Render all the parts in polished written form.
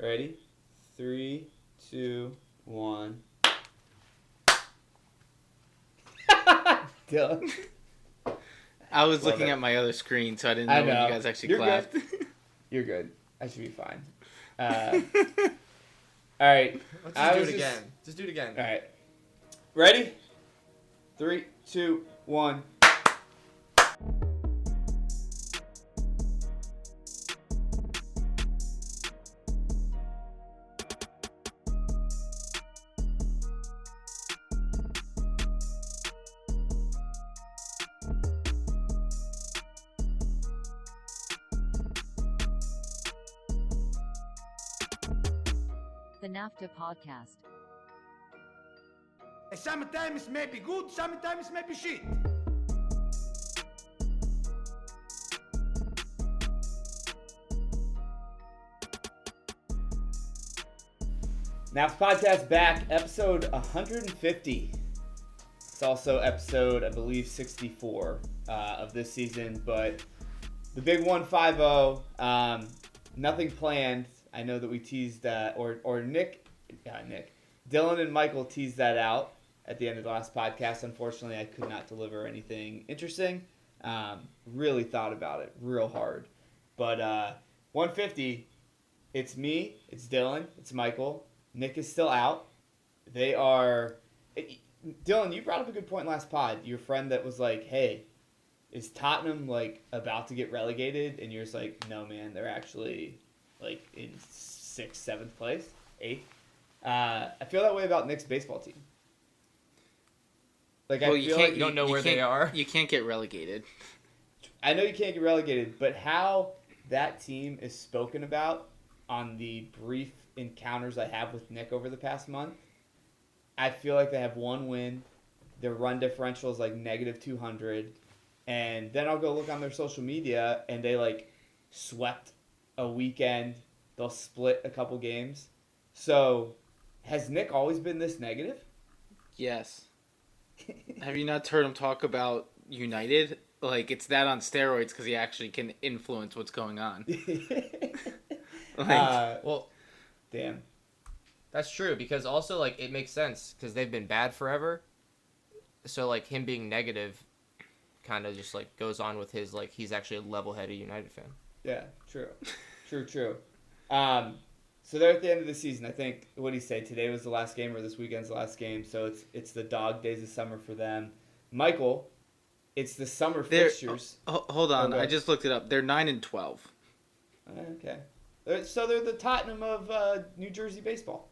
Ready? 3, 2, 1. Dylan. I was Love looking it. at my other screen, so I didn't I know when know. you guys actually You're clapped. good. You're good. I should be fine. All right. Let's just do it again. Just do it again. All right. Ready? 3, 2, 1. The NAFTA podcast. Sometimes may be good, sometimes may be shit. NAFTA podcast back, episode 150. It's also episode, I believe, 64 of this season, but the big 150. Nothing planned. I know that we teased that, or Nick, Dylan and Michael teased that out at the end of the last podcast. Unfortunately, I could not deliver anything interesting. Really thought about it real hard. But 150, it's me, it's Dylan, it's Michael. Nick is still out. They are... Dylan, you brought up a good point last pod. Your friend that was like, hey, is Tottenham like about to get relegated? And you're just like, no, man, they're actually like in 6th, 7th place, 8th. I feel that way about Nick's baseball team. Like, Well, I feel like you don't know where they are. You can't get relegated. I know you can't get relegated, but how that team is spoken about on the brief encounters I have with Nick over the past month, I feel like they have one win. Their run differential is like negative 200. And then I'll go look on their social media, and they like swept a weekend. They'll split a couple games. So, has Nick always been this negative? Yes. Have you not heard him talk about United? Like, it's that on steroids because he actually can influence what's going on. Well, damn. that's true because also like it makes sense because they've been bad forever. So like him being negative, kind of just like goes on with his like he's actually a level-headed United fan. Yeah, true. True. So they're at the end of the season. I think, what do you say? Today was the last game, or this weekend's the last game. So it's the dog days of summer for them. Michael, it's the summer fixtures. Hold on, Okay. I just looked it up. They're 9-12. Okay. So they're the Tottenham of New Jersey baseball.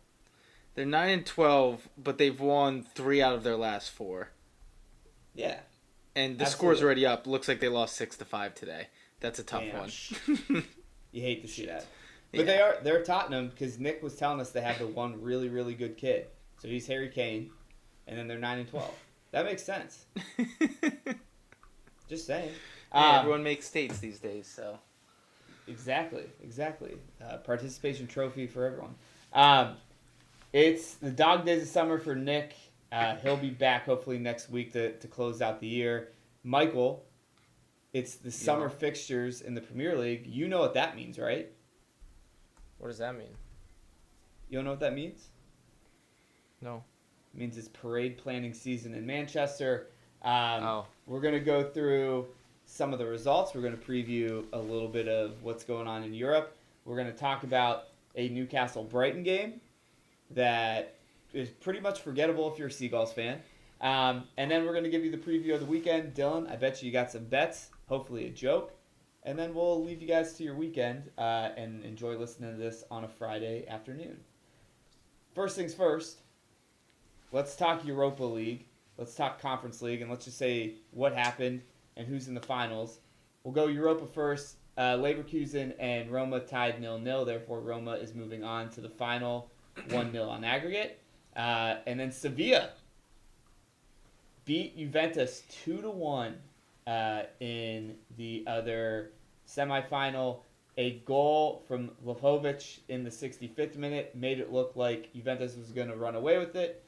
They're 9-12, but they've won 3 out of their last 4. Yeah. And the Absolutely. score's already up. Looks like they lost 6-5 today. That's a tough Damn. one. You hate to see that. But they're Tottenham because Nick was telling us they have the one really, really good kid. So he's Harry Kane, and then they're 9-12. That makes sense. Just saying. Everyone makes states these days, so. Exactly. Participation trophy for everyone. It's the dog days of summer for Nick. He'll be back hopefully next week to close out the year. Michael, it's the summer fixtures in the Premier League. You know what that means, right? What does that mean? You don't know what that means? No. It means it's parade planning season in Manchester. Oh. We're going to go through some of the results. We're going to preview a little bit of what's going on in Europe. We're going to talk about a Newcastle-Brighton game that is pretty much forgettable if you're a Seagulls fan. And then we're going to give you the preview of the weekend. Dylan, I bet you got some bets, hopefully a joke. And then we'll leave you guys to your weekend and enjoy listening to this on a Friday afternoon. First things first, let's talk Europa League. Let's talk Conference League, and let's just say what happened and who's in the finals. We'll go Europa first. Leverkusen and Roma tied 0-0. Therefore, Roma is moving on to the final 1-0 on aggregate. And then Sevilla beat Juventus 2-1 in the other semifinal. A goal from Vlahovic in the 65th minute made it look like Juventus was going to run away with it.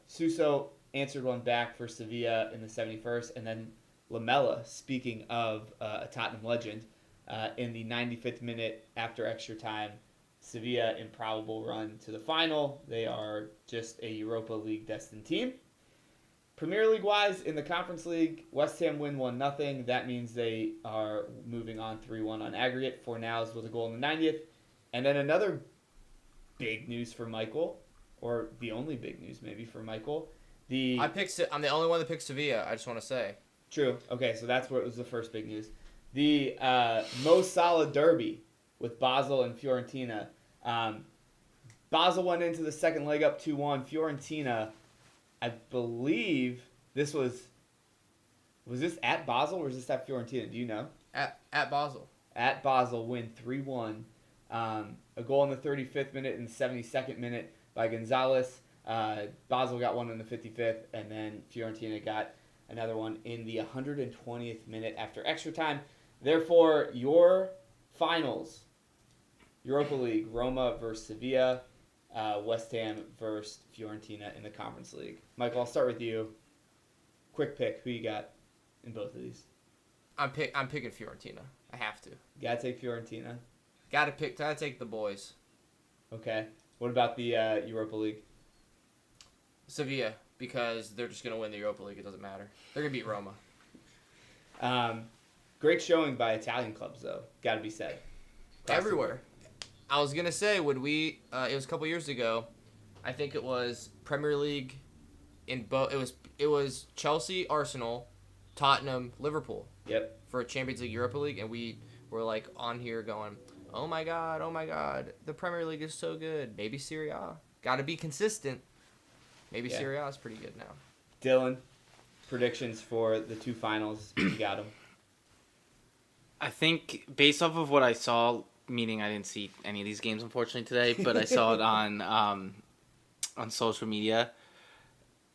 Suso answered one back for Sevilla in the 71st, and then Lamela, speaking of a Tottenham legend, in the 95th minute after extra time, Sevilla improbable run to the final. They are just a Europa League destined team. Premier League wise, in the Conference League, West Ham win 1-0. That means they are moving on 3-1 on aggregate. Fornals with a goal in the 90th. And then another big news for Michael, or the only big news maybe for Michael. I'm the only one that picked Sevilla, I just want to say. True. Okay, so that's what was the first big news. The Mo Salah derby with Basel and Fiorentina. Basel went into the second leg up 2-1. Fiorentina, I believe this was this at Basel or was this at Fiorentina? Do you know? At Basel. At Basel, win 3-1. A goal in the 35th minute and 72nd minute by Gonzalez. Basel got one in the 55th, and then Fiorentina got another one in the 120th minute after extra time. Therefore, your finals, Europa League, Roma versus Sevilla, West Ham versus Fiorentina in the Conference League. Michael, I'll start with you. Quick pick. Who you got in both of these? I'm picking Fiorentina. I have to. Gotta take Fiorentina. Gotta take the boys. Okay. What about the Europa League? Sevilla, because they're just gonna win the Europa League. It doesn't matter. They're gonna beat Roma. Great showing by Italian clubs, though. Gotta be said. Everywhere. I was gonna say, would we? It was a couple years ago. I think it was Premier League. It was Chelsea, Arsenal, Tottenham, Liverpool. Yep. For a Champions League, Europa League, and we were like on here going, oh my god, the Premier League is so good. Maybe Serie A. Got to be consistent. Maybe Serie A is pretty good now. Dylan, predictions for the two finals. You got them. I think based off of what I saw, meaning I didn't see any of these games unfortunately today, but I saw it on social media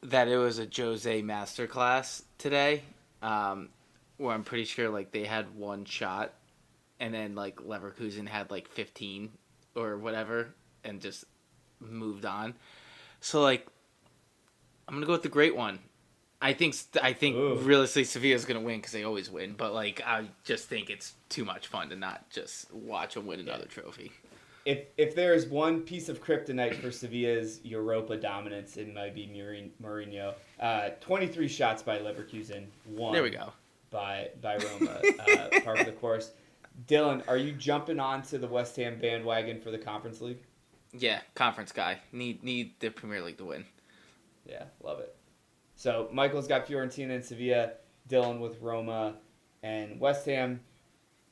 that it was a Jose masterclass today, where I'm pretty sure like they had one shot, and then like Leverkusen had like 15 or whatever, and just moved on. So like, I'm gonna go with the great one. I think Ooh. realistically Sevilla's gonna win because they always win, but like I just think it's too much fun to not just watch them win another trophy. If there's one piece of kryptonite for Sevilla's Europa dominance, it might be Mourinho. 23 shots by Leverkusen, one. There we go. By Roma, part of the course. Dylan, are you jumping onto the West Ham bandwagon for the Conference League? Yeah, conference guy. Need the Premier League to win. Yeah, love it. So Michael's got Fiorentina and Sevilla, Dylan with Roma and West Ham.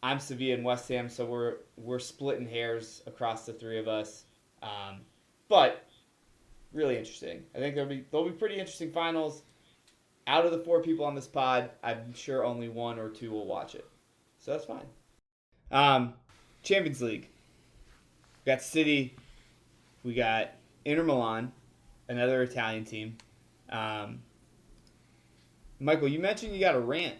I'm Sevilla and West Ham, so we're splitting hairs across the three of us. But really interesting. I think there'll be pretty interesting finals. Out of the four people on this pod, I'm sure only one or two will watch it. So that's fine. Champions League. We got City. We got Inter Milan, another Italian team. Michael, you mentioned you got a rant.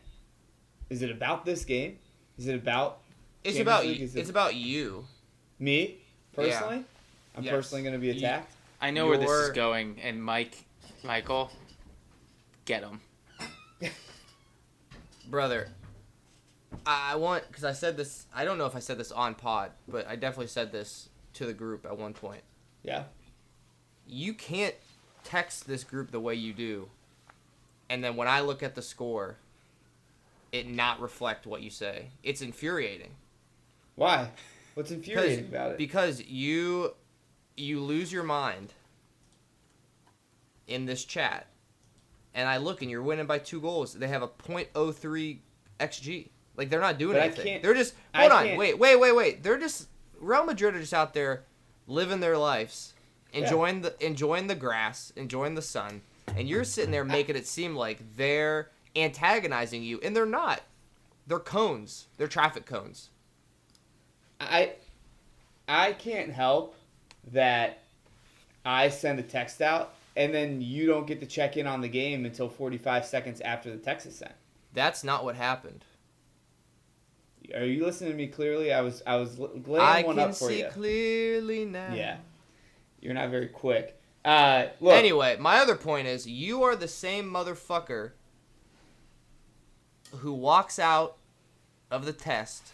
Is it about this game? Is it about? It's Champions about League? it's about you. Me personally. Yeah. I'm Yes. personally going to be attacked. I know where this is going, and Michael, get him. Brother, I want, because I said this, I don't know if I said this on pod, but I definitely said this to the group at one point. Yeah. You can't text this group the way you do, and then when I look at the score, it not reflect what you say. It's infuriating. Why? What's infuriating about it? Because you lose your mind in this chat, and I look and you're winning by 2 goals. They have a .03 xG. Like, they're not doing anything. They're just wait. They're just Real Madrid are just out there living their lives, enjoying the grass, enjoying the sun, and you're sitting there making it seem like they're antagonizing you, and they're not. They're cones. They're traffic cones. I can't help that I send a text out and then you don't get to check in on the game until 45 seconds after the text is sent. That's not what happened. Are you listening to me clearly? I was laying one up for you. I can see clearly now. Yeah. You're not very quick. Look. Anyway, my other point is you are the same motherfucker who walks out of the test.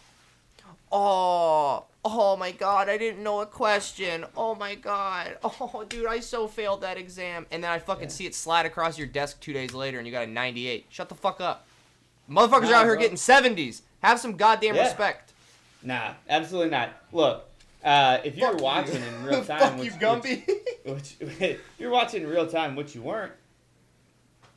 Oh, Oh my god, I didn't know a question. Oh my god. Oh, dude, I so failed that exam. And then I fucking see it slide across your desk 2 days later and you got a 98. Shut the fuck up. Motherfuckers are out here getting 70s. Have some goddamn respect. Nah, absolutely not. Look, if you're watching in real time, Fuck you, Gumby. if you're watching in real time, which you weren't,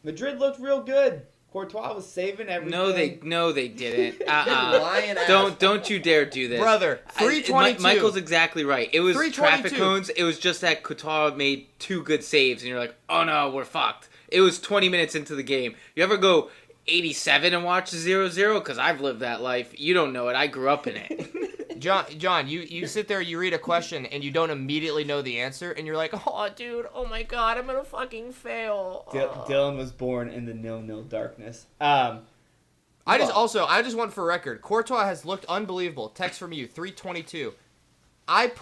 Madrid looked real good. Courtois was saving everything. No, they didn't. Lying ass. Don't you dare do this, brother. 322. Michael's exactly right. It was 322. traffic cones. It was just that Courtois made 2 good saves, and you're like, oh no, we're fucked. It was 20 minutes into the game. You ever go 87 and watch 0-0? Because I've lived that life. You don't know it. I grew up in it. John, you sit there, you read a question, and you don't immediately know the answer, and you're like, oh, dude, oh my god, I'm gonna fucking fail. Dylan was born in the 0-0 darkness. I just want for record, Courtois has looked unbelievable. Text from you, 322. I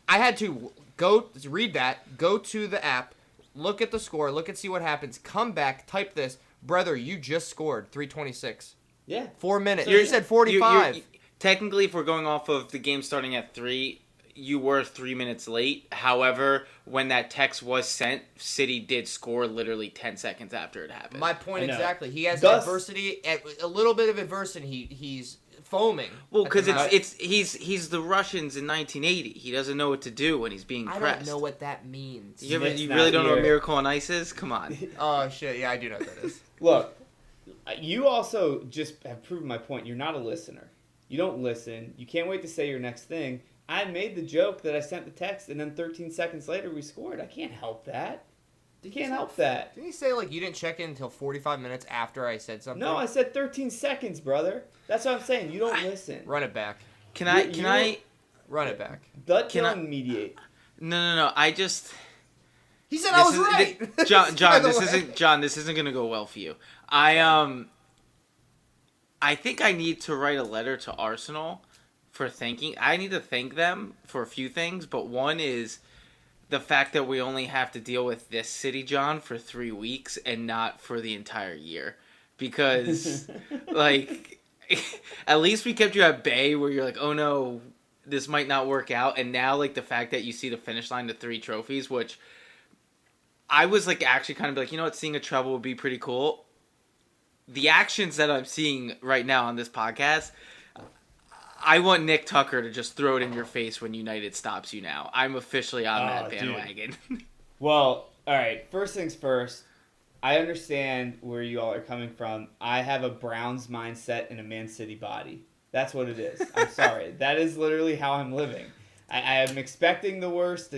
had to go read that, go to the app, look at the score, look and see what happens, come back, type this, brother, you just scored, 326. Yeah. 4 minutes. You said 45. Technically, if we're going off of the game starting at 3, you were 3 minutes late. However, when that text was sent, City did score literally 10 seconds after it happened. My point exactly. He has adversity, a little bit of adversity. He's foaming. Well, because he's the Russians in 1980. He doesn't know what to do when he's being pressed. I don't know what that means. You really don't know what Miracle on Ice is? Come on. Oh shit! Yeah, I do know what that is. Look, you also just have proven my point. You're not a listener. You don't listen. You can't wait to say your next thing. I made the joke that I sent the text, and then 13 seconds later we scored. I can't help that. Can't help that. Didn't you say you didn't check in until 45 minutes after I said something? No, I said 13 seconds, brother. That's what I'm saying. You don't listen. Run it back. Can I run it back? Let Dylan mediate. No. I just. He said I was right. John. This isn't gonna go well for you. I think I need to write a letter to Arsenal for thanking. I need to thank them for a few things, but one is the fact that we only have to deal with this city, John, for 3 weeks and not for the entire year. Because, at least we kept you at bay where you're like, oh no, this might not work out. And now, the fact that you see the finish line to 3 trophies, which I was, actually kind of you know what, seeing a treble would be pretty cool. The actions that I'm seeing right now on this podcast, I want Nick Tucker to just throw it in your face when United stops you now. I'm officially on that bandwagon. Well, all right. First things first, I understand where you all are coming from. I have a Browns mindset and a Man City body. That's what it is. I'm sorry. That is literally how I'm living. I am expecting the worst,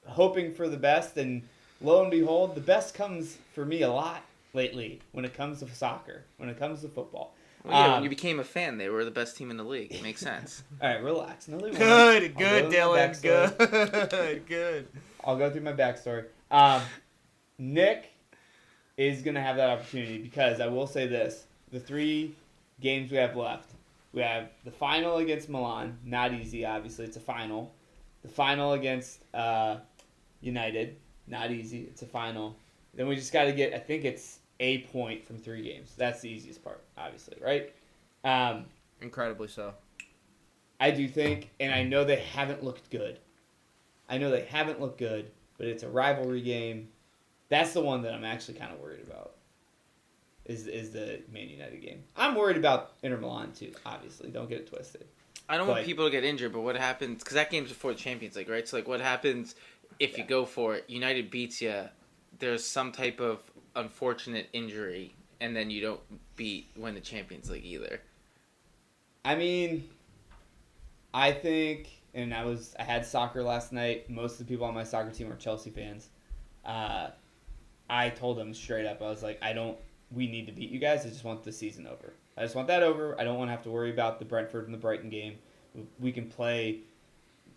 hoping for the best, and lo and behold, the best comes for me a lot lately when it comes to soccer, when it comes to football. Well, yeah, when you became a fan, they were the best team in the league. It makes sense. All right, relax. Good, Dylan. Good. I'll go through my backstory. Nick is going to have that opportunity because I will say this. The 3 games we have left. We have the final against Milan. Not easy, obviously. It's a final. The final against United. Not easy. It's a final. Then we just got to get, I think it's a point from 3 games. That's the easiest part, obviously, right? Incredibly so. I do think, and I know they haven't looked good. But it's a rivalry game. That's the one that I'm actually kind of worried about, is the Man United game. I'm worried about Inter Milan, too, obviously. Don't get it twisted. I don't want people to get injured, but what happens, because that game's before the Champions League, right? So, what happens if you go for it, United beats you, there's some type of unfortunate injury, and then you don't win the Champions League either. I mean, I think, and I had soccer last night. Most of the people on my soccer team are Chelsea fans. I told them straight up, I was like, we need to beat you guys. I just want the season over. I just want that over. I don't want to have to worry about the Brentford and the Brighton game. We can play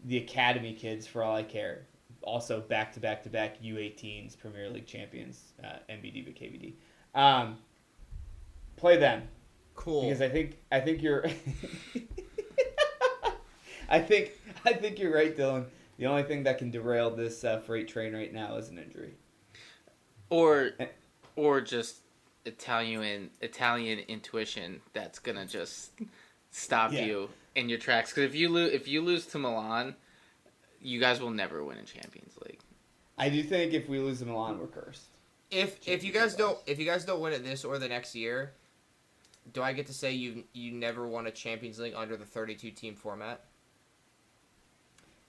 the academy kids for all I care. Also, back-to-back-to-back U18s, Premier League champions, MBD but KVD. Play them. Cool. Because I think you're I think you're right, Dylan. The only thing that can derail this freight train right now is an injury. Or just Italian intuition that's gonna just stop you. in your tracks because if you lose to Milan, you guys will never win in Champions League. I do think if we lose to Milan, we're cursed. If you guys don't win it this or the next year, do I get to say you never won a Champions League under the 32 team format?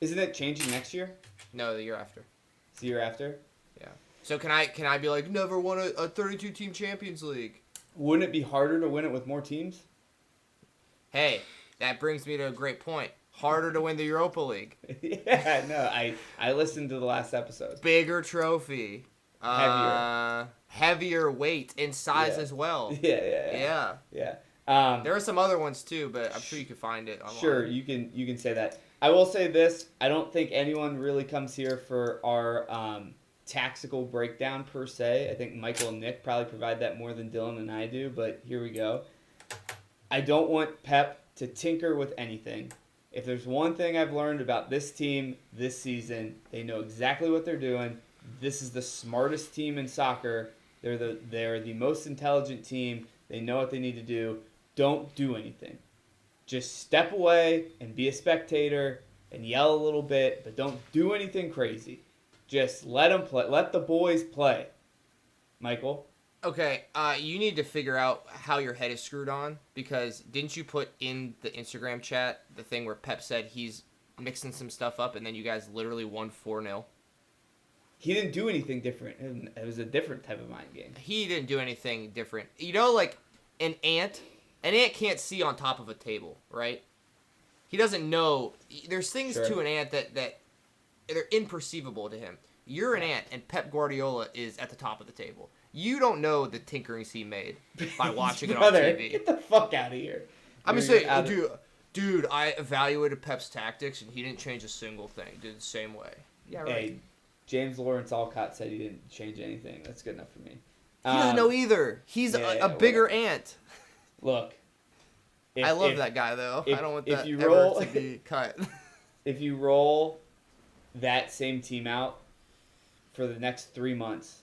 Isn't it changing next year? No, the year after. It's the year after? Yeah. So can I be like, never won a 32 team Champions League? Wouldn't it be harder to win it with more teams? Hey, that brings me to a great point. Harder to win the Europa League. Yeah, no, I listened to the last episode. Bigger trophy. Heavier weight in size as well. Yeah. There are some other ones too, but I'm sure you could find it online. Sure, you can say that. I will say this: I don't think anyone really comes here for our tactical breakdown per se. I think Michael and Nick probably provide that more than Dylan and I do. But here we go. I don't want Pep to tinker with anything. If there's one thing I've learned about this team this season, they know exactly what they're doing. This is the smartest team in soccer. They're the most intelligent team. They know what they need to do. Don't do anything. Just step away and be a spectator and yell a little bit, but don't do anything crazy. Just let them play. Let the boys play. Michael? Okay, you need to figure out how your head is screwed on, because didn't you put in the Instagram chat the thing where Pep said he's mixing some stuff up and then you guys literally won 4-0? He didn't do anything different. It was a different type of mind game. He didn't do anything different. You know, like an ant can't see on top of a table, right? He doesn't know. There's things to an ant that they're imperceivable to him. You're an ant, and Pep Guardiola is at the top of the table. You don't know the tinkerings he made by watching it on TV. Get the fuck out of here. I'm just saying, dude, I evaluated Pep's tactics, and he didn't change a single thing. Did it the same way. Yeah, right. Hey, James Lawrence Alcott said he didn't change anything. That's good enough for me. He doesn't know either. He's a bigger ant. Look. I love that guy, though. I don't want that ever to be cut. If you roll that same team out for the next 3 months,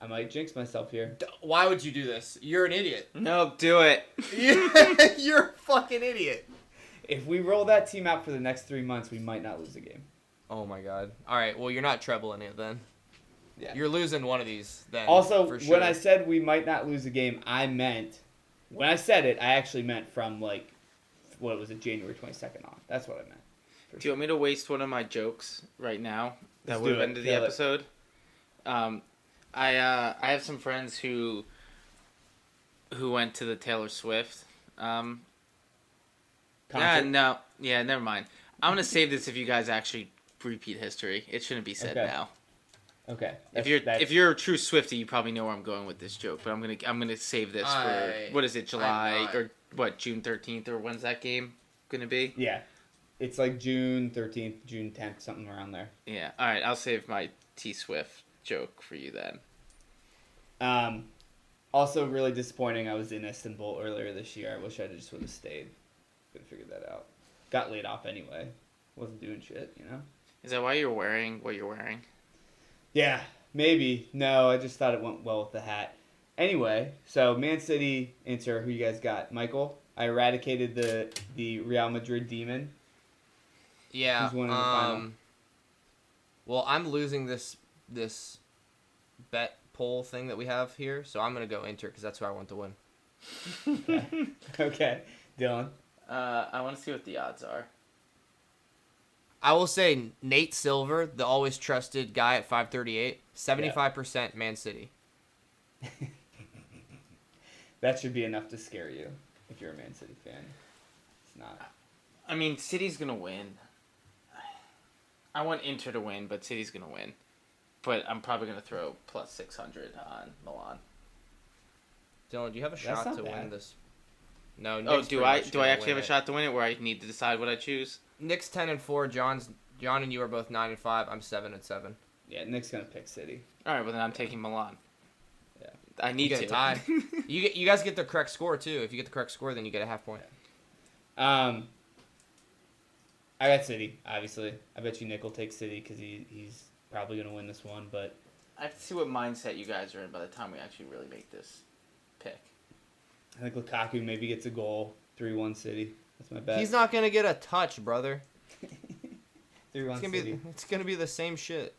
I might jinx myself here. Why would you do this? You're an idiot. No, do it. You're a fucking idiot. If we roll that team out for the next 3 months, we might not lose a game. Oh my god. All right, well, you're not trebling it then. Yeah. You're losing one of these then. Also, for sure. when I said we might not lose a game, when I said it, I actually meant from January 22nd on. That's what I meant. Do you want me to waste one of my jokes right now? That would have ended the episode. I have some friends who went to the Taylor Swift. Concert? Never mind. I'm gonna save this if you guys actually repeat history. It shouldn't be said now. Okay. If you're a true Swiftie, you probably know where I'm going with this joke. But I'm gonna save this for what is it, July or June 13th, or when's that game gonna be? Yeah, it's like June 13th, June 10th, something around there. Yeah. All right. I'll save my T Swift joke for you then. Also, really disappointing. I was in Istanbul earlier this year. I wish I just would have stayed. Could have figured that out. Got laid off anyway. Wasn't doing shit, you know. Is that why you're wearing what you're wearing? Yeah, maybe. No, I just thought it went well with the hat. Anyway, so Man City, Inter, who you guys got? Michael? I eradicated the Real Madrid demon. Yeah. Who's winning the final? Well, I'm losing this bet poll thing that we have here, so I'm going to go Inter because that's who I want to win. Okay. Dylan? I want to see what the odds are. I will say Nate Silver, the always trusted guy at 538, 75% Man City. That should be enough to scare you if you're a Man City fan. It's not. I mean, City's going to win. I want Inter to win, but City's going to win. But I'm probably going to throw plus 600 on Milan. Dylan, do you have a shot to win this? No. Nick's do I actually have a shot to win it where I need to decide what I choose? Nick's 10-4. John and you are both 9-5. I'm 7-7. Yeah, Nick's gonna pick City. All right, well then I'm taking Milan. Yeah, I need to. Tie. You guys get the correct score too. If you get the correct score, then you get a half point. I got City. Obviously, I bet you Nick will take City because he's probably gonna win this one. But I have to see what mindset you guys are in by the time we actually really make this pick. I think Lukaku maybe gets a goal. 3-1 City. That's my bet. He's not gonna get a touch, brother. 3-1 City. It's gonna be the same shit.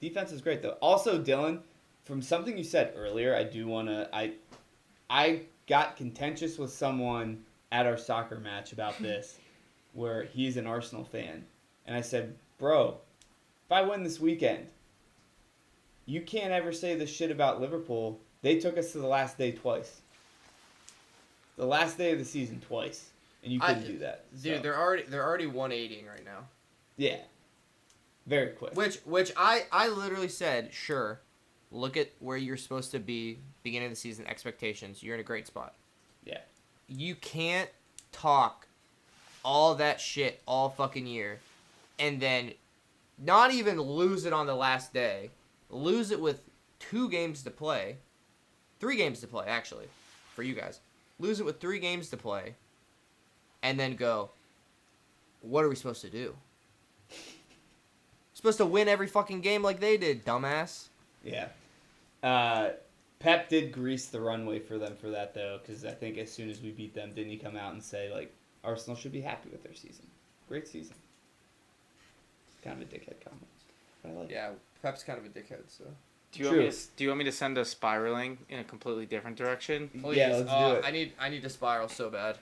Defense is great though. Also, Dylan, from something you said earlier, I got contentious with someone at our soccer match about this, where he's an Arsenal fan, and I said, "Bro, if I win this weekend, you can't ever say this shit about Liverpool. They took us to the last day twice. The last day of the season twice, and you couldn't do that." Dude, so. they're already 180ing right now. Yeah. Very quick. Which I literally said, sure, look at where you're supposed to be beginning of the season, expectations. You're in a great spot. Yeah. You can't talk all that shit all fucking year and then not even lose it on the last day. Lose it with 2 games to play. 3 games to play, actually, for you guys. Lose it with 3 games to play. And then go, what are we supposed to do? Supposed to win every fucking game like they did, dumbass. Yeah. Pep did grease the runway for them for that, though, because I think as soon as we beat them, didn't he come out and say, like, Arsenal should be happy with their season. Great season. Kind of a dickhead comment. But I like it. Pep's kind of a dickhead, so. Do you want me to send us spiraling in a completely different direction? Please. Yeah, let's do it. I need to spiral so bad.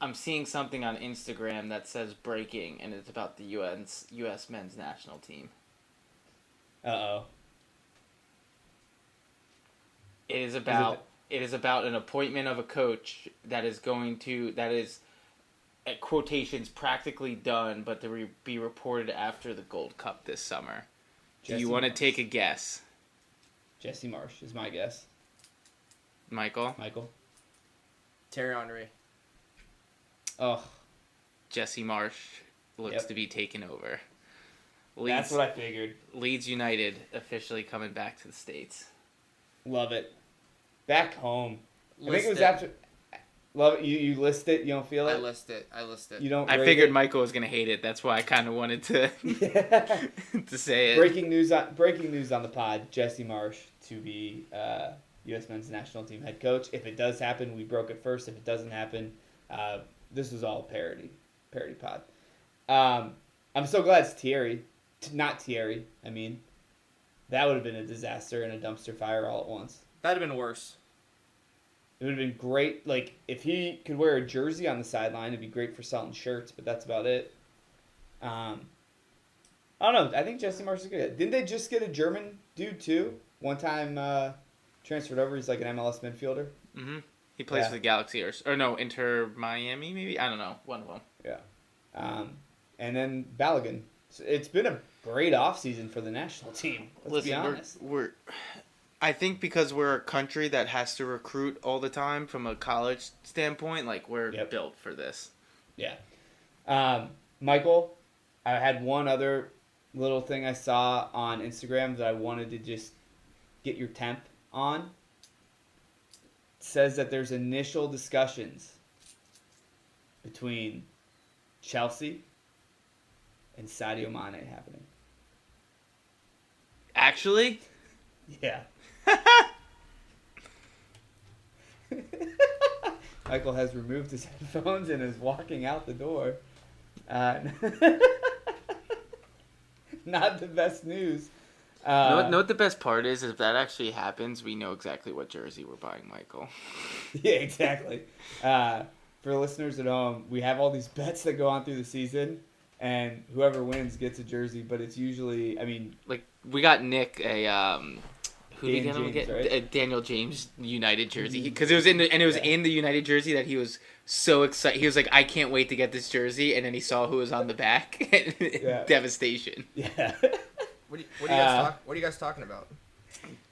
I'm seeing something on Instagram that says breaking, and it's about the U.S. men's national team. Uh-oh. It is about an appointment of a coach that is at quotations practically done, but to be reported after the Gold Cup this summer. Do you want to take a guess? Jesse Marsh is my guess. Michael? Thierry Henry. Oh. Jesse Marsh looks to be taken over. That's what I figured. Leeds United officially coming back to the States. Love it. Back home. I think it was after... Love it. You list it? You don't feel it? I list it. You don't I figured Michael was going to hate it. That's why I kind of wanted to to say it. Breaking news on the pod. Jesse Marsh to be U.S. men's national team head coach. If it does happen, we broke it first. If it doesn't happen, this was all parody pod. I'm so glad it's Thierry. Not Thierry. I mean, that would have been a disaster and a dumpster fire all at once. That'd have been worse. It would have been great. Like, if he could wear a jersey on the sideline, it'd be great for selling shirts, but that's about it. I don't know. I think Jesse Marsh is good. Didn't they just get a German dude, too? One time transferred over. He's like an MLS midfielder. Mm-hmm. He plays for the Galaxy or no, Inter Miami, maybe? I don't know. One of them. Yeah. And then Balogun. So it's been a great offseason for the national team. Let's be honest. I think because we're a country that has to recruit all the time from a college standpoint, like we're built for this. Yeah. Michael, I had one other little thing I saw on Instagram that I wanted to just get your temp on. It says that there's initial discussions between Chelsea and Sadio Mane happening. Actually? Yeah. Michael has removed his headphones and is walking out the door. Not the best news. Know what the best part is? If that actually happens, we know exactly what jersey we're buying, Michael. Yeah, exactly. For listeners at home, we have all these bets that go on through the season, and whoever wins gets a jersey, but it's usually, I mean... Like, we got Nick a... Who did we get? Right? A Daniel James United jersey, because it was in the United jersey that he was so excited. He was like, "I can't wait to get this jersey," and then he saw who was on the back. Devastation. Yeah. What are you guys talking about?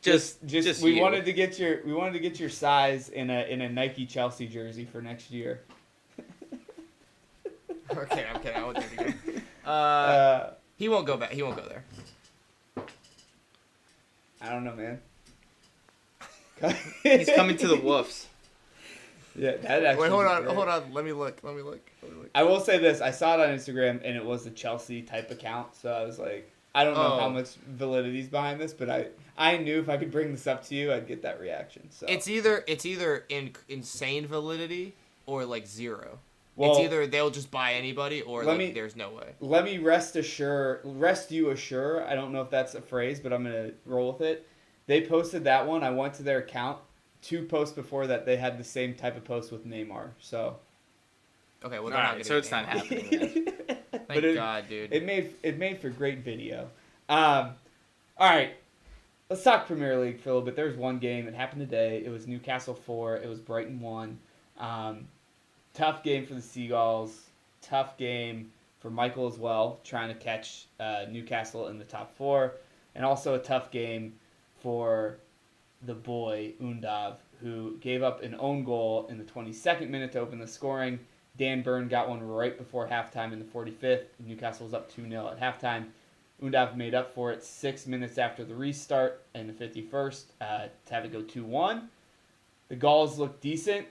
Just we wanted to get your size in a Nike Chelsea jersey for next year. Okay, I'm kidding. I won't do it again. He won't go back. He won't go there. I don't know, man. He's coming to the Wolves. Yeah, that actually. Wait, hold on. Let me look. I will say this: I saw it on Instagram, and it was a Chelsea type account. So I was like, I don't know how much validity is behind this, but I knew if I could bring this up to you, I'd get that reaction. So it's either insane validity or like zero. Well, it's either they'll just buy anybody or there's no way. Let me rest you assure. I don't know if that's a phrase, but I'm gonna roll with it. They posted that one. I went to their account. 2 posts before that, they had the same type of post with Neymar. So okay, well, so it's not happening. Thank God, dude. It made for great video. All right, let's talk Premier League for a little bit. There's one game. It happened today. It was Newcastle 4. It was Brighton 1. Tough game for the Seagulls. Tough game for Michael as well, trying to catch Newcastle in the top 4. And also a tough game for the boy, Undav, who gave up an own goal in the 22nd minute to open the scoring. Dan Burn got one right before halftime in the 45th. Newcastle was up 2-0 at halftime. Undav made up for it 6 minutes after the restart in the 51st to have it go 2-1. The Gauls looked decent.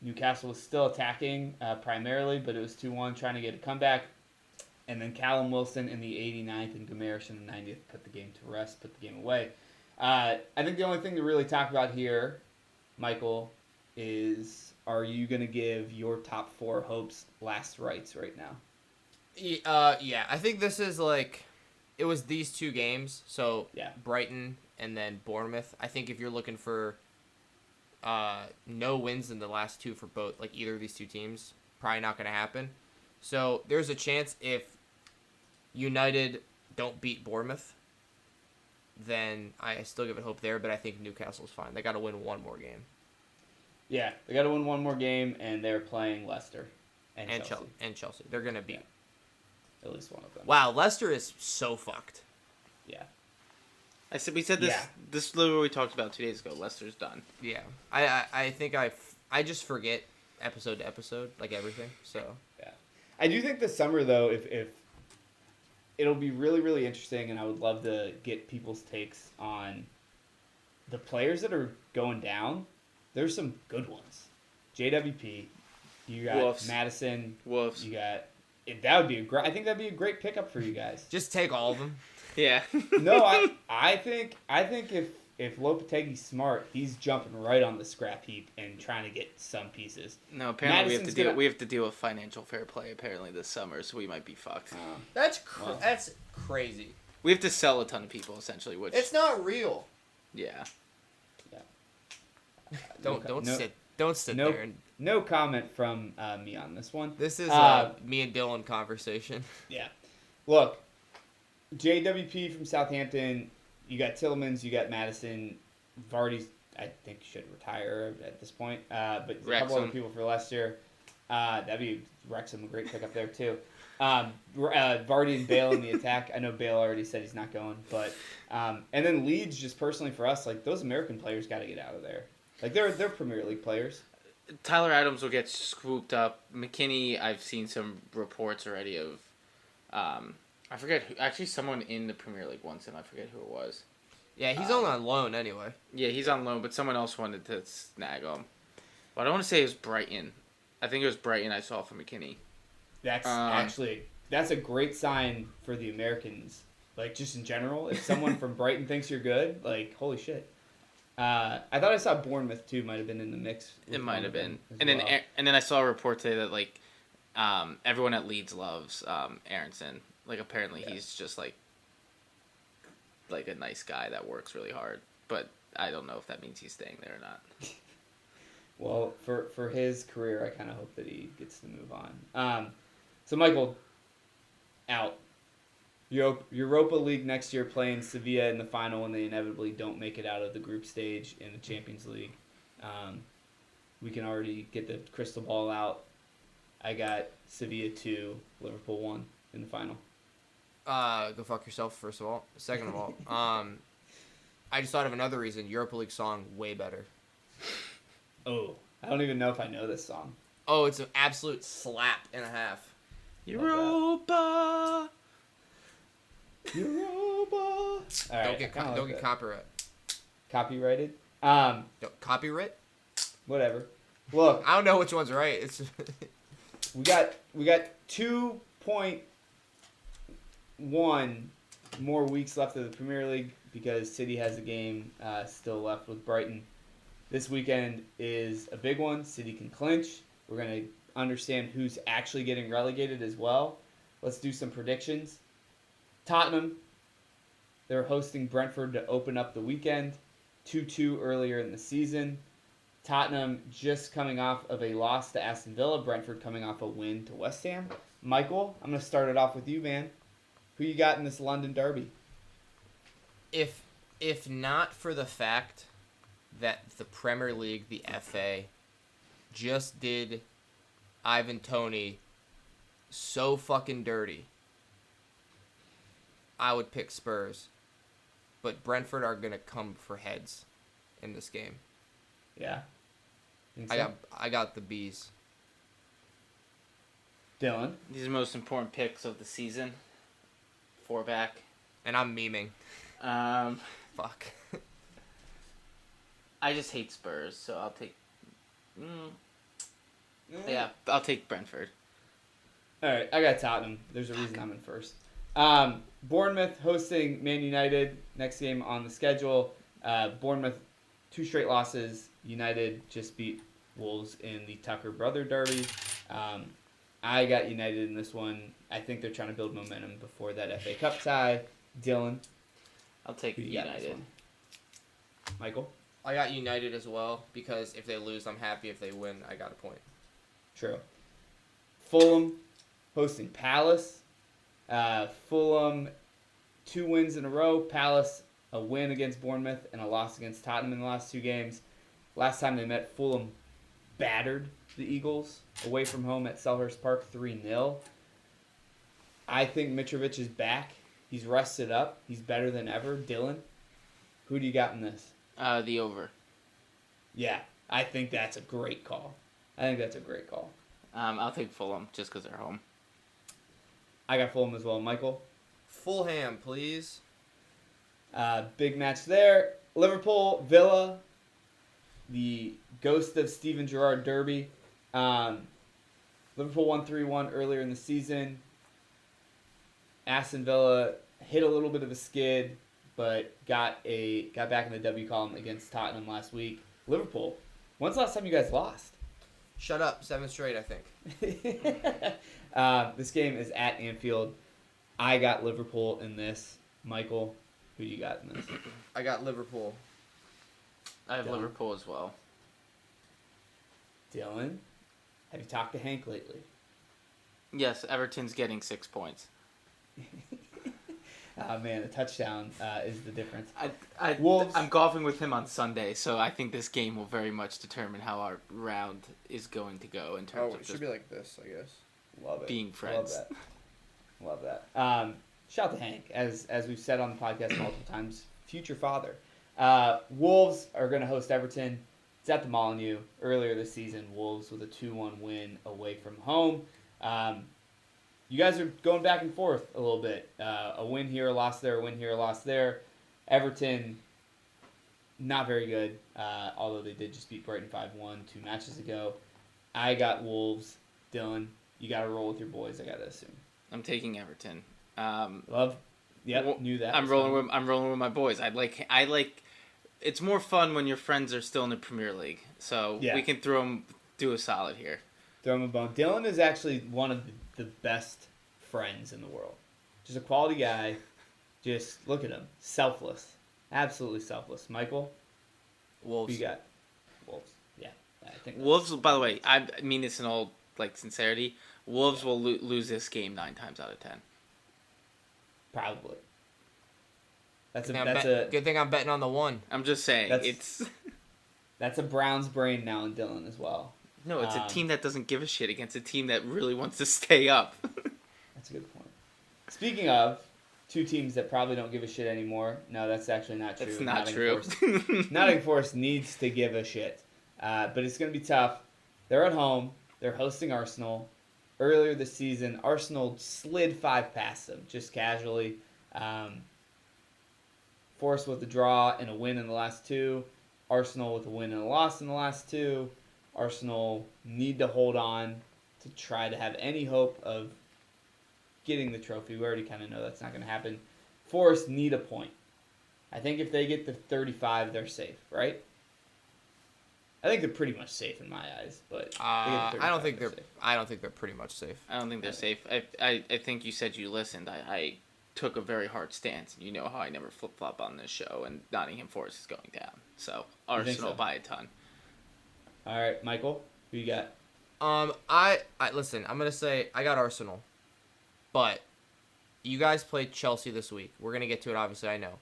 Newcastle was still attacking primarily, but it was 2-1, trying to get a comeback. And then Callum Wilson in the 89th and Gomeris in the 90th put the game to rest, put the game away. I think the only thing to really talk about here, Michael, is are you going to give your top 4 hopes last rites right now? Yeah, I think this is like, it was these 2 games, so yeah. Brighton and then Bournemouth. I think if you're looking for no wins in the last 2 for both, like either of these 2 teams, probably not going to happen. So there's a chance if United don't beat Bournemouth, then I still give it hope there, but I think Newcastle's fine. They got to win one more game. Yeah, they got to win one more game, and they're playing Leicester and Chelsea. They're going to beat at least one of them. Wow, Leicester is so fucked. Yeah. We said this. Yeah. This is literally what we talked about 2 days ago. Leicester's done. Yeah, I think I just forget episode to episode, like everything. So yeah, I do think this summer though, if it'll be really, really interesting, and I would love to get people's takes on the players that are going down. There's some good ones. JWP, you got Wolves. Madison. Wolves. You got. That would be I think that'd be a great pickup for you guys. Just take all of them. Yeah. No, I think if Lopetegui's smart, he's jumping right on the scrap heap and trying to get some pieces. No, apparently we have to deal with financial fair play apparently this summer, so we might be fucked. That's crazy. We have to sell a ton of people essentially, which it's not real. Yeah. Don't sit there. No comment from me on this one. This is me and Dylan conversation. Yeah. Look, JWP from Southampton, you got Tielemans, you got Madison. Vardy, I think, should retire at this point. But a couple other people for Leicester. That'd be Wrexham, a great pickup there, too. Vardy and Bale in the attack. I know Bale already said he's not going. But and then Leeds, just personally for us, like those American players got to get out of there. Like they're Premier League players. Tyler Adams will get swooped up. McKinney, I've seen some reports already of, I forget who, actually someone in the Premier League wants him. I forget who it was. Yeah, he's only on loan anyway. Yeah, he's on loan, but someone else wanted to snag him. But I don't want to say it was Brighton. I think it was Brighton I saw for McKinney. That's a great sign for the Americans. Like just in general, if someone from Brighton thinks you're good, like holy shit. I thought I saw Bournemouth too. Might have been in the mix. It might have been, and then I saw a report today that like everyone at Leeds loves Aronson. Like apparently he's just like a nice guy that works really hard. But I don't know if that means he's staying there or not. Well, for his career, I kind of hope that he gets to move on. So Michael, out. Europa League next year playing Sevilla in the final when they inevitably don't make it out of the group stage in the Champions League. We can already get the crystal ball out. I got Sevilla 2, Liverpool 1 in the final. Go fuck yourself, first of all. Second of all, I just thought of another reason. Europa League song, way better. Oh, I don't even know if I know this song. Oh, it's an absolute slap and a half. Europa! All right, don't get copyright. Copyrighted? Copyright? Whatever. Look, I don't know which one's right. It's we got 2.1 more weeks left of the Premier League because City has a game still left with Brighton. This weekend is a big one. City can clinch. We're going to understand who's actually getting relegated as well. Let's do some predictions. Tottenham, they're hosting Brentford to open up the weekend. 2-2 earlier in the season. Tottenham just coming off of a loss to Aston Villa. Brentford coming off a win to West Ham. Michael, I'm going to start it off with you, man. Who you got in this London derby? If not for the fact that the Premier League, the FA, just did Ivan Toney so fucking dirty, I would pick Spurs. But Brentford are going to come for heads in this game. Yeah. So? I got the Bees. Dylan? These are the most important picks of the season. 4-back. And I'm memeing. Fuck. I just hate Spurs, so I'll take... Yeah, I'll take Brentford. All right, I got Tottenham. There's a reason I'm in first. Bournemouth hosting Man United. Next game on the schedule. Bournemouth, 2 straight losses. United just beat Wolves in the Tucker Brother Derby. I got United in this one. I think they're trying to build momentum before that FA Cup tie. Dylan? I'll take United. Michael? I got United as well, because if they lose, I'm happy. If they win, I got a point. True. Fulham hosting Palace. Fulham, 2 wins in a row. Palace, a win against Bournemouth and a loss against Tottenham in the last 2 games. Last time they met, Fulham battered the Eagles away from home at Selhurst Park 3-0. I think Mitrovic is back. He's rested up. He's better than ever. Dylan, who do you got in this? The over. Yeah, I think that's a great call. I'll take Fulham just because they're home. I got Fulham as well. Michael? Fulham, please. Big match there. Liverpool, Villa, the ghost of Steven Gerrard derby. Liverpool won 3-1 earlier in the season. Aston Villa hit a little bit of a skid, but got back in the W column against Tottenham last week. Liverpool, when's the last time you guys lost? Shut up. 7 straight, I think. This game is at Anfield. I got Liverpool in this. Michael, who you got in this? I got Liverpool. I have Liverpool as well. Dylan, have you talked to Hank lately? Yes, Everton's getting 6 points. Man, a touchdown is the difference. Wolves. I'm golfing with him on Sunday, so I think this game will very much determine how our round is going to go in terms of it should be like this, I guess. Love it. Being friends. Love that. Shout out to Hank, as we've said on the podcast multiple times, future father. Wolves are going to host Everton. It's at the Molineux. Earlier this season, Wolves with a 2-1 win away from home. You guys are going back and forth a little bit. A win here, a loss there, a win here, a loss there. Everton, not very good, although they did just beat Brighton 5-1 2 matches ago. I got Wolves. Dylan, you got to roll with your boys, I got to assume. I'm taking Everton. Knew that. I'm rolling with my boys. I like. It's more fun when your friends are still in the Premier League, so we can do a solid here. Throw him a bone. Dylan is actually one of the best friends in the world. Just a quality guy. Just look at him. Selfless. Absolutely selfless. Michael? Wolves. Who you got? Wolves. Yeah. I think Wolves, by the way, I mean this in all sincerity. Wolves will lose this game 9 times out of 10. Probably. That's a good thing I'm betting on the 1. I'm just saying it's. That's a Browns brain now in Dylan as well. No, it's a team that doesn't give a shit against a team that really wants to stay up. That's a good point. Speaking of 2 teams that probably don't give a shit anymore. No, that's actually not true. It's not true. Nottingham Forest needs to give a shit. But it's going to be tough. They're at home. They're hosting Arsenal. Earlier this season, Arsenal slid 5 past them, just casually. Forest with a draw and a win in the last 2. Arsenal with a win and a loss in the last 2. Arsenal need to hold on to try to have any hope of getting the trophy. We already kind of know that's not going to happen. Forest need a point. I think if they get to 35, they're safe, right? I think they're pretty much safe in my eyes, but I don't think they're. I don't think they're pretty much safe. I don't think they're safe. I think you said you listened. I took a very hard stance. You know how I never flip flop on this show, and Nottingham Forest is going down. So Arsenal by a ton. All right, Michael, who you got? I listen. I'm gonna say I got Arsenal, but you guys played Chelsea this week. We're gonna get to it. Obviously, I know.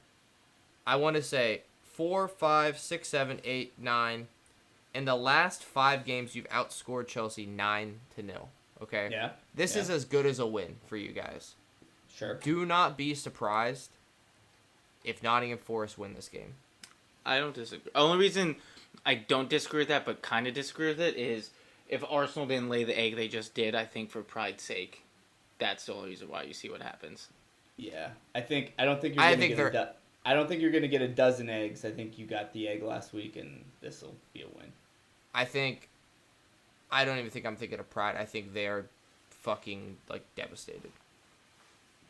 I want to say 4, 5, 6, 7, 8, 9. In the last 5 games, you've outscored Chelsea 9-0. Okay. Yeah. This is as good as a win for you guys. Sure. Do not be surprised if Nottingham Forest win this game. I don't disagree. The only reason I don't disagree with that, but kind of disagree with it, is if Arsenal didn't lay the egg they just did, I think for pride's sake, that's the only reason why you see what happens. Yeah. I don't think you're going to get a dozen eggs. I think you got the egg last week, and this will be a win. I don't even think I'm thinking of pride. I think they are fucking, devastated.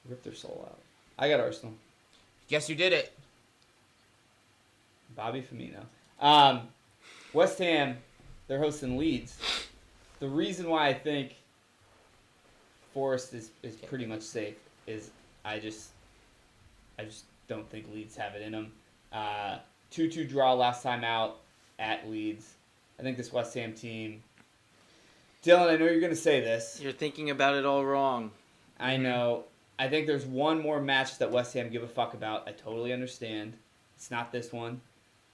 Rip their soul out. I got Arsenal. Guess you did it. Bobby Firmino. West Ham, they're hosting Leeds. The reason why I think Forest is pretty much safe is I just don't think Leeds have it in them. 2-2 draw last time out at Leeds. I think this West Ham team... Dylan, I know you're going to say this. You're thinking about it all wrong. I know. I think there's one more match that West Ham give a fuck about. I totally understand. It's not this one.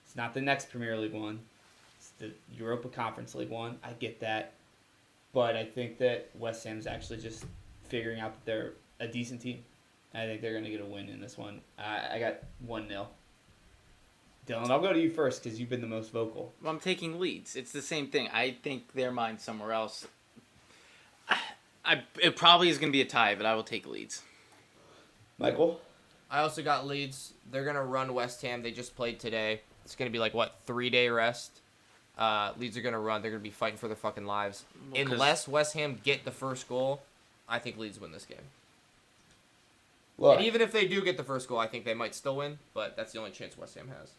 It's not the next Premier League one. It's the Europa Conference League one. I get that. But I think that West Ham's actually just figuring out that they're a decent team. I think they're going to get a win in this one. I got 1-0. Dylan, I'll go to you first because you've been the most vocal. Well, I'm taking Leeds. It's the same thing. I think their mind's somewhere else. It probably is going to be a tie, but I will take Leeds. Michael? I also got Leeds. They're going to run West Ham. They just played today. It's going to be 3-day rest. Leeds are going to run. They're going to be fighting for their fucking lives. Well, unless West Ham get the first goal, I think Leeds win this game. Look, and even if they do get the first goal, I think they might still win, but that's the only chance West Ham has.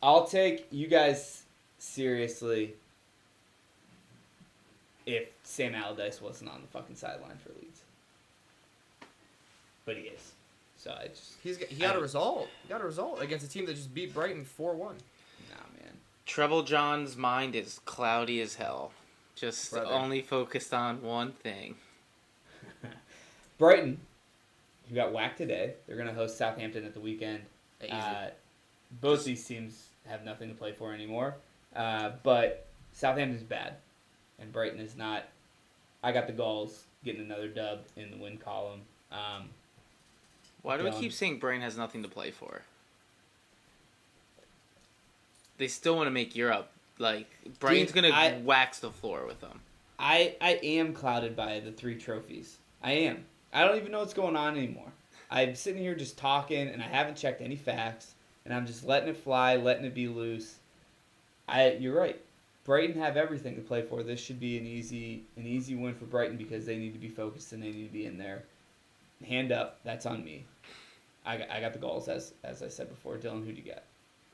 I'll take you guys seriously if Sam Allardyce wasn't on the fucking sideline for Leeds. But he is. So I just... He got a result. He got a result against a team that just beat Brighton 4-1. Nah, man. Treble John's mind is cloudy as hell. Just only focused on one thing. Brighton, who got whacked today, they're going to host Southampton at the weekend. Both these teams have nothing to play for anymore. But Southampton's bad, and Brighton is not. I got the Gauls getting another dub in the win column. Why do we keep saying Brighton has nothing to play for? They still want to make Europe. Brighton's going to wax the floor with them. I am clouded by the 3 trophies. I am. I don't even know what's going on anymore. I'm sitting here just talking, and I haven't checked any facts, and I'm just letting it fly, letting it be loose. You're right. Brighton have everything to play for. This should be an easy win for Brighton because they need to be focused and they need to be in there. Hand up. That's on me. I got the Gauls, as I said before. Dylan, who do you got?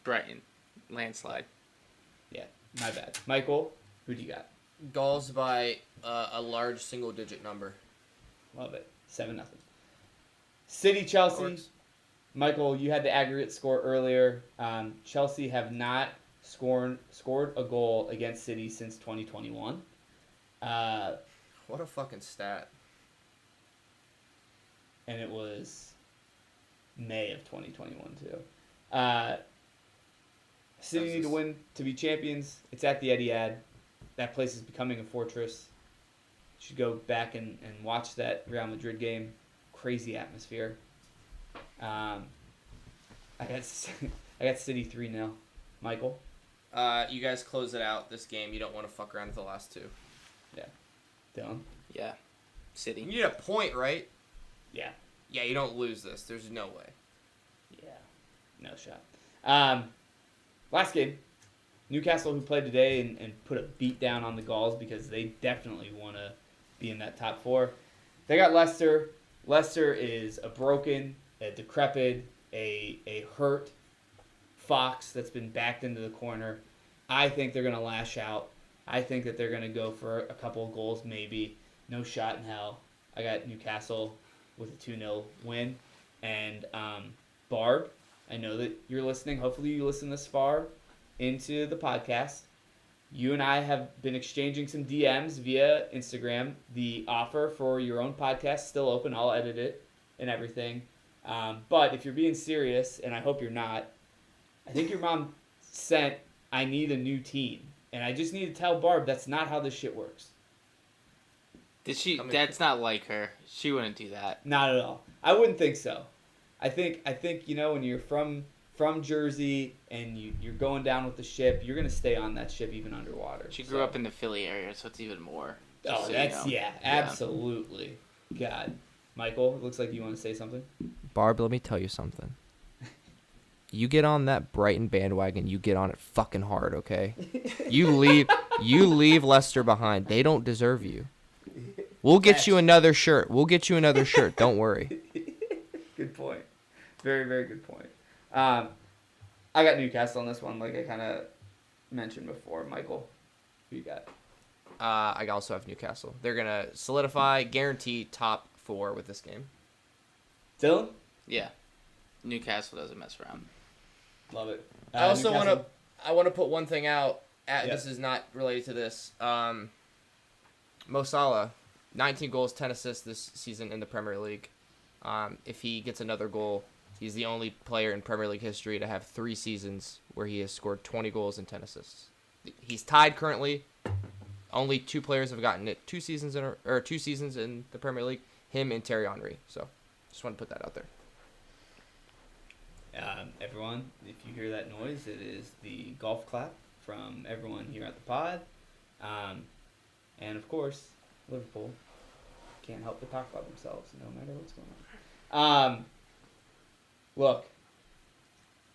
Brighton. Landslide. Yeah, my bad. Michael, who do you got? Gauls by a large single-digit number. Love it. 7-0. City, Chelsea. Michael, you had the aggregate score earlier. Chelsea have not scored a goal against City since 2021. What a fucking stat. And it was May of 2021, too. City need to win to be champions. It's at the Etihad. That place is becoming a fortress. You should go back and watch that Real Madrid game. Crazy atmosphere. I got City 3-0. Michael? You guys close it out this game. You don't want to fuck around with the last 2. Yeah. Dylan? Yeah. City. You need a point, right? Yeah. Yeah, you don't lose this. There's no way. Yeah. No shot. Last game. Newcastle, who played today and put a beat down on the Gauls because they definitely want to be in that top 4. They got Leicester. Leicester is a broken a decrepit, a hurt Fox that's been backed into the corner. I think they're going to lash out. I think that they're going to go for a couple of goals, maybe. No shot in hell. I got Newcastle with a 2-0 win. And Barb, I know that you're listening. Hopefully you listen this far into the podcast. You and I have been exchanging some DMs via Instagram. The offer for your own podcast is still open. I'll edit it and everything. But if you're being serious, and I hope you're not, I think your mom sent, I need a new team. And I just need to tell Barb that's not how this shit works. Did she? That's not like her. She wouldn't do that. Not at all. I wouldn't think so. I think when you're from Jersey and you're going down with the ship, you're gonna stay on that ship even underwater. She grew up in the Philly area, so it's even more. Oh, that's absolutely. God, Michael, it looks like you want to say something. Barb, let me tell you something. You get on that Brighton bandwagon, you get on it fucking hard, okay? You leave Leicester behind. They don't deserve you. We'll get you another shirt. Don't worry. Good point. Very, very good point. I got Newcastle on this one, like I kind of mentioned before. Michael, who you got? I also have Newcastle. They're going to solidify, guarantee top 4 with this game. Dylan? Yeah. Newcastle doesn't mess around. Love it. I also want to put one thing out. This is not related to this. Mo Salah, 19 goals, 10 assists this season in the Premier League. If he gets another goal, he's the only player in Premier League history to have 3 seasons where he has scored 20 goals and 10 assists. He's tied currently. Only 2 players have gotten it 2 seasons in the Premier League. Him and Thierry Henry. So, just want to put that out there. Everyone, if you hear that noise, it is the golf clap from everyone here at the pod. And of course, Liverpool can't help but talk about themselves no matter what's going on. Look,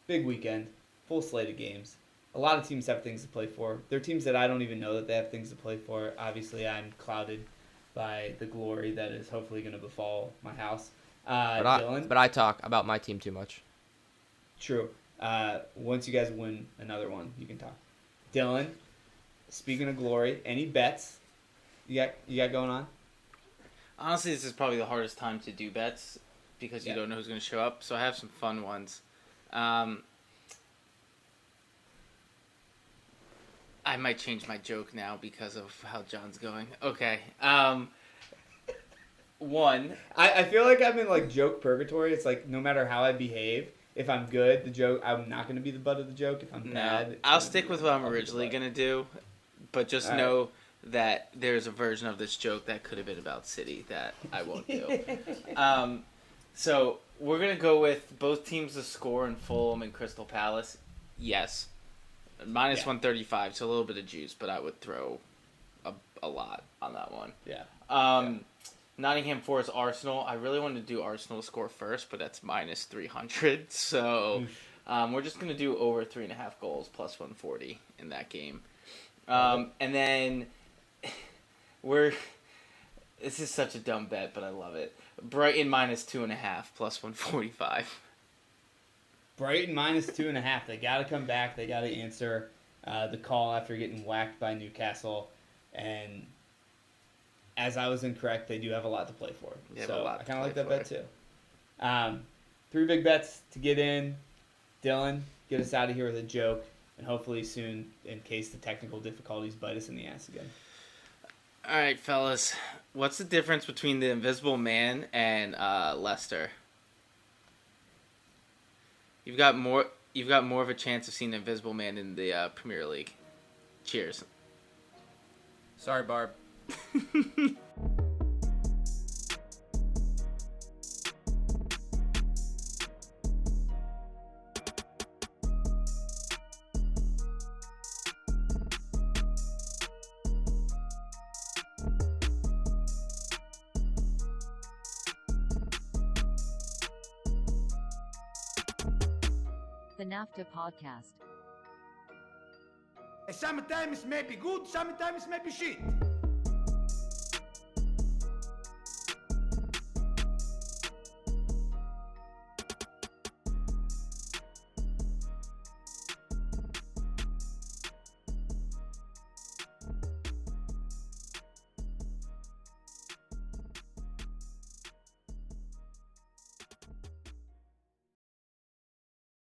big weekend, full slate of games. A lot of teams have things to play for. There are teams that I don't even know that they have things to play for. Obviously, I'm clouded by the glory that is hopefully going to befall my house. Dylan? But I talk about my team too much. True. Once you guys win another one, you can talk. Dylan, speaking of glory, any bets you got going on? Honestly, this is probably the hardest time to do bets because you don't know who's going to show up. So I have some fun ones. I might change my joke now because of how John's going. Okay. One. I feel like I'm in like joke purgatory. It's like no matter how I behave, if I'm good, the joke, I'm not going to be the butt of the joke. If I'm bad, I'll stick with what I'm originally going to do, but just know that there's a version of this joke that could have been about City that I won't do. So we're going to go with both teams to score in Fulham and Crystal Palace. Yes. Minus 135, so a little bit of juice, but I would throw a lot on that one. Yeah. Nottingham Forest Arsenal. I really wanted to do Arsenal to score first, but that's minus 300. So we're just going to do over 3.5 goals plus 140 in that game. And then this is such a dumb bet, but I love it. Brighton minus 2.5 plus 145. Brighton minus 2.5. They got to come back. They got to answer the call after getting whacked by Newcastle. And as I was incorrect, they do have a lot to play for. So I kind of like that bet too. 3 big bets to get in. Dylan, get us out of here with a joke. And hopefully soon, in case the technical difficulties bite us in the ass again. All right, fellas. What's the difference between the Invisible Man and Leicester? You've got more of a chance of seeing the Invisible Man in the Premier League. Cheers. Sorry, Barb. The NAFTA Podcast. Sometimes maybe good, sometimes maybe shit.